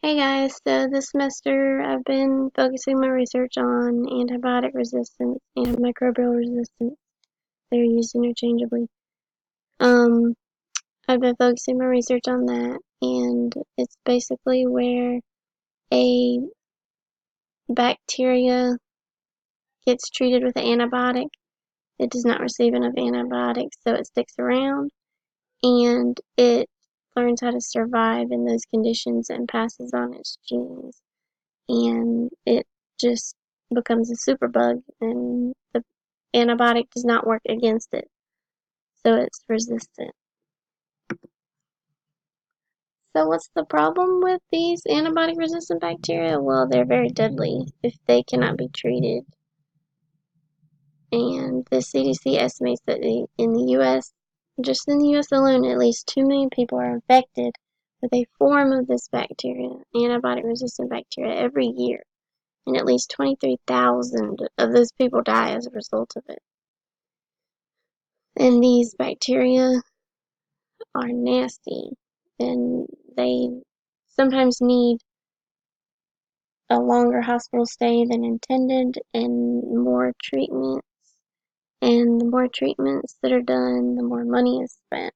Hey guys, so this semester I've been focusing my research on antibiotic resistance and microbial resistance. They're used interchangeably. Um, I've been focusing my research on that, and it's basically where a bacteria gets treated with an antibiotic. It does not receive enough antibiotics, so it sticks around, and it learns how to survive in those conditions and passes on its genes. And it just becomes a superbug, and the antibiotic does not work against it, so it's resistant. So what's the problem with these antibiotic resistant bacteria? Well, they're very deadly if they cannot be treated. And the CDC estimates that in the US, just in the US alone, at least 2 million people are infected with a form of this bacteria, antibiotic resistant bacteria, every year. And at least 23,000 of those people die as a result of it. And these bacteria are nasty, and they sometimes need a longer hospital stay than intended and more treatments. And the more treatments that are done, the more money is spent.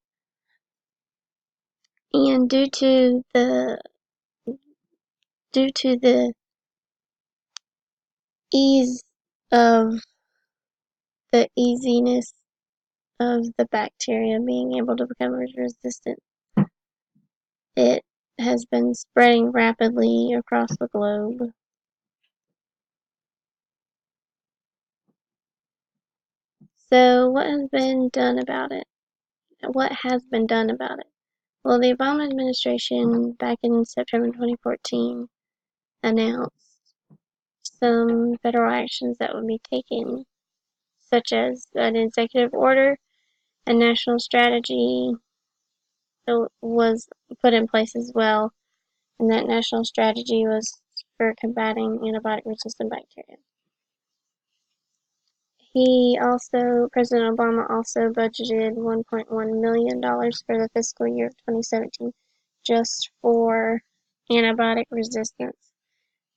And due to the ease of the easiness of the bacteria being able to become resistant, it has been spreading rapidly across the globe. So what has been done about it? What has been done about it? Well, the Obama administration back in September 2014 announced some federal actions that would be taken, such as an executive order, a national strategy was put in place as well, and that national strategy was for combating antibiotic resistant bacteria. President Obama also budgeted $1.1 million for the fiscal year of 2017 just for antibiotic resistance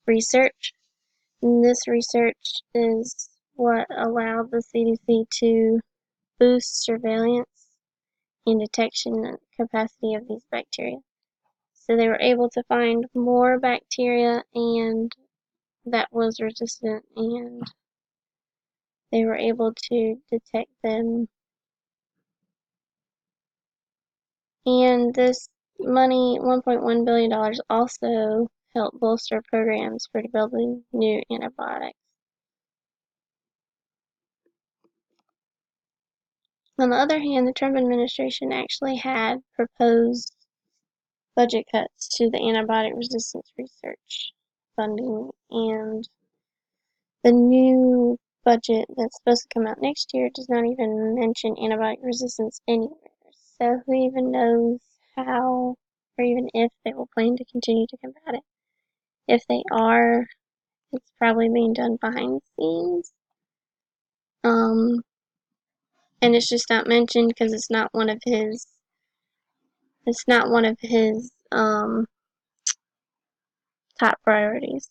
research. And this research is what allowed the CDC to boost surveillance and detection capacity of these bacteria. So they were able to find more bacteria and that was resistant, and they were able to detect them. And this money, $1.1 billion, also helped bolster programs for developing new antibiotics. On the other hand, the Trump administration actually had proposed budget cuts to the antibiotic resistance research funding, and the new budget that's supposed to come out next year does not even mention antibiotic resistance anywhere. So who even knows how or even if they will plan to continue to combat it. If they are, it's probably being done behind the scenes. And it's just not mentioned because it's not one of his top priorities.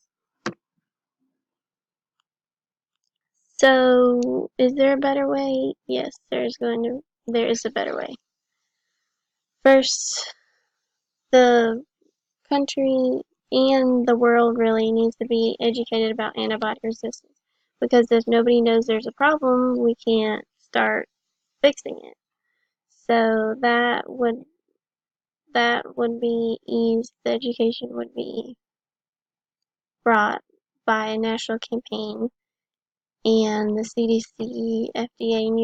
So, is there a better way? Yes, there is a better way. First, the country and the world really needs to be educated about antibiotic resistance, because if nobody knows there's a problem, we can't start fixing it. So that would be eased. The education would be brought by a national campaign, and the CDC, FDA, and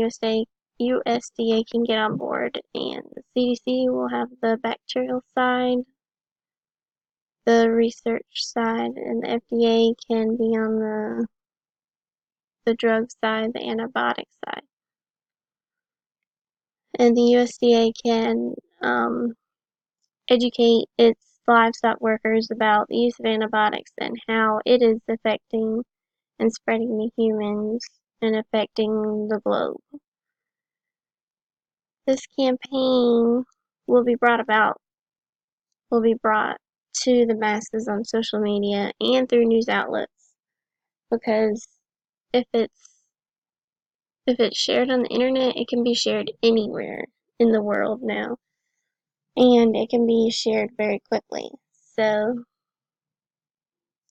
USDA can get on board, and the CDC will have the bacterial side, the research side, and the FDA can be on the drug side, the antibiotic side. And the USDA can educate its livestock workers about the use of antibiotics and how it is affecting and spreading to humans and affecting the globe. This campaign will be brought to the masses on social media and through news outlets, because if it's shared on the internet, it can be shared anywhere in the world now, and it can be shared very quickly. So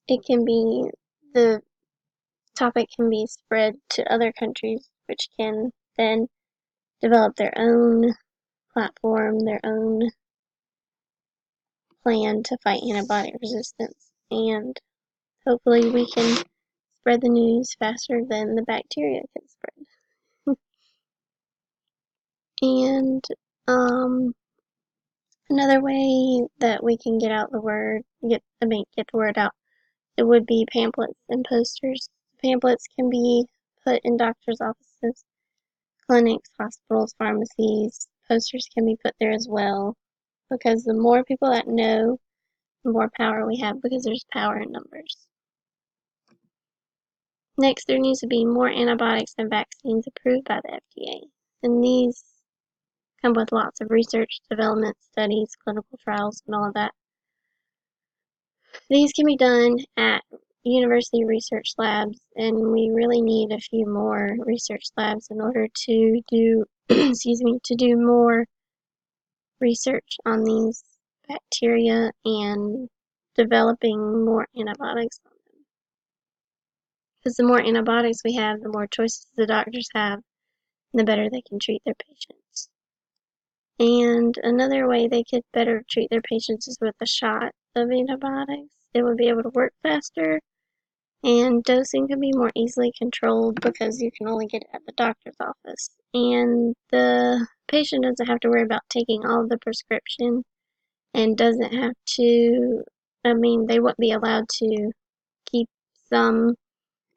the topic can be spread to other countries, which can then develop their own platform, their own plan to fight antibiotic resistance, and hopefully we can spread the news faster than the bacteria can spread. And another way that we can get out the word, get the word out, it would be pamphlets and posters. Pamphlets can be put in doctors' offices, clinics, hospitals, pharmacies. Posters can be put there as well, because the more people that know, the more power we have, because there's power in numbers. Next, there needs to be more antibiotics and vaccines approved by the FDA. And these come with lots of research, development, studies, clinical trials, and all of that. These can be done at university research labs, and we really need a few more research labs in order to do, to do more research on these bacteria and developing more antibiotics on them. Because the more antibiotics we have, the more choices the doctors have, and the better they can treat their patients. And another way they could better treat their patients is with a shot of antibiotics. It would be able to work faster, and dosing can be more easily controlled because you can only get it at the doctor's office. And the patient doesn't have to worry about taking all of the prescription, and doesn't have to, they wouldn't be allowed to keep some,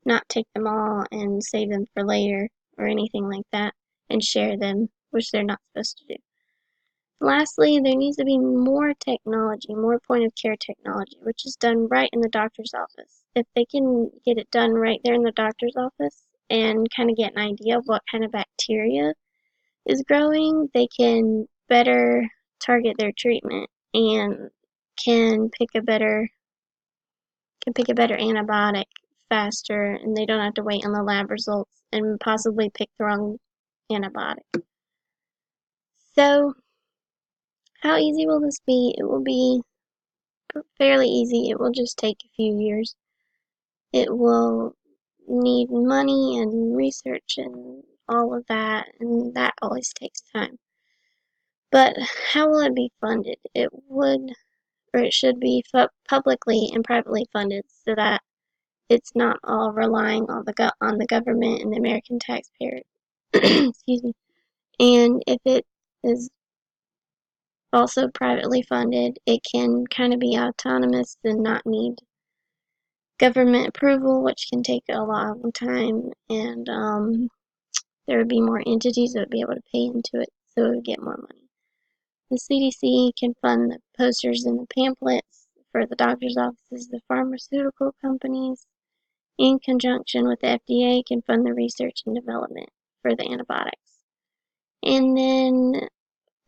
not take them all and save them for later or anything like that, and share them, which they're not supposed to do. Lastly, there needs to be more technology, more point-of-care technology, which is done right in the doctor's office. If they can get it done right there in the doctor's office and kind of get an idea of what kind of bacteria is growing, they can better target their treatment and can pick a better antibiotic faster, and they don't have to wait on the lab results and possibly pick the wrong antibiotic. So, how easy will this be? It will be fairly easy. It will just take a few years. It will need money and research and all of that, and that always takes time. But how will it be funded? It should be publicly and privately funded, so that it's not all relying on the government and the American taxpayer. Excuse me. And if it is also privately funded, it can kind of be autonomous and not need government approval, which can take a long time, and there would be more entities that would be able to pay into it, so it would get more money. The CDC can fund the posters and the pamphlets for the doctor's offices. The pharmaceutical companies, in conjunction with the FDA, can fund the research and development for the antibiotics. And then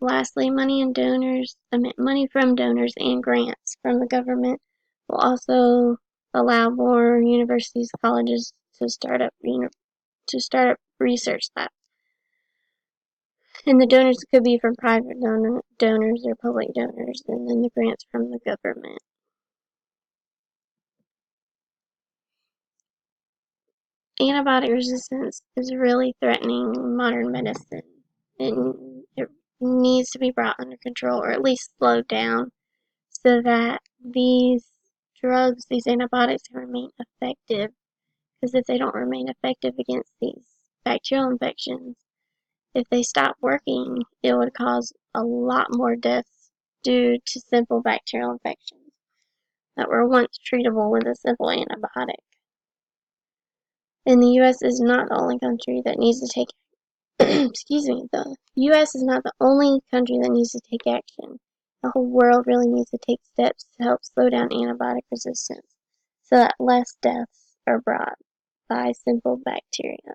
lastly, money from donors and grants from the government will also allow more universities, colleges to start up research labs. And the donors could be from private donors or public donors, and then the grants from the government. Antibiotic resistance is really threatening modern medicine, and it needs to be brought under control, or at least slowed down, so that these drugs, these antibiotics, can remain effective. Because if they don't remain effective against these bacterial infections, if they stop working, it would cause a lot more deaths due to simple bacterial infections that were once treatable with a simple antibiotic. And the U.S. is not the only country that needs to take the U.S. is not the only country that needs to take action. The whole world really needs to take steps to help slow down antibiotic resistance, so that less deaths are brought by simple bacteria.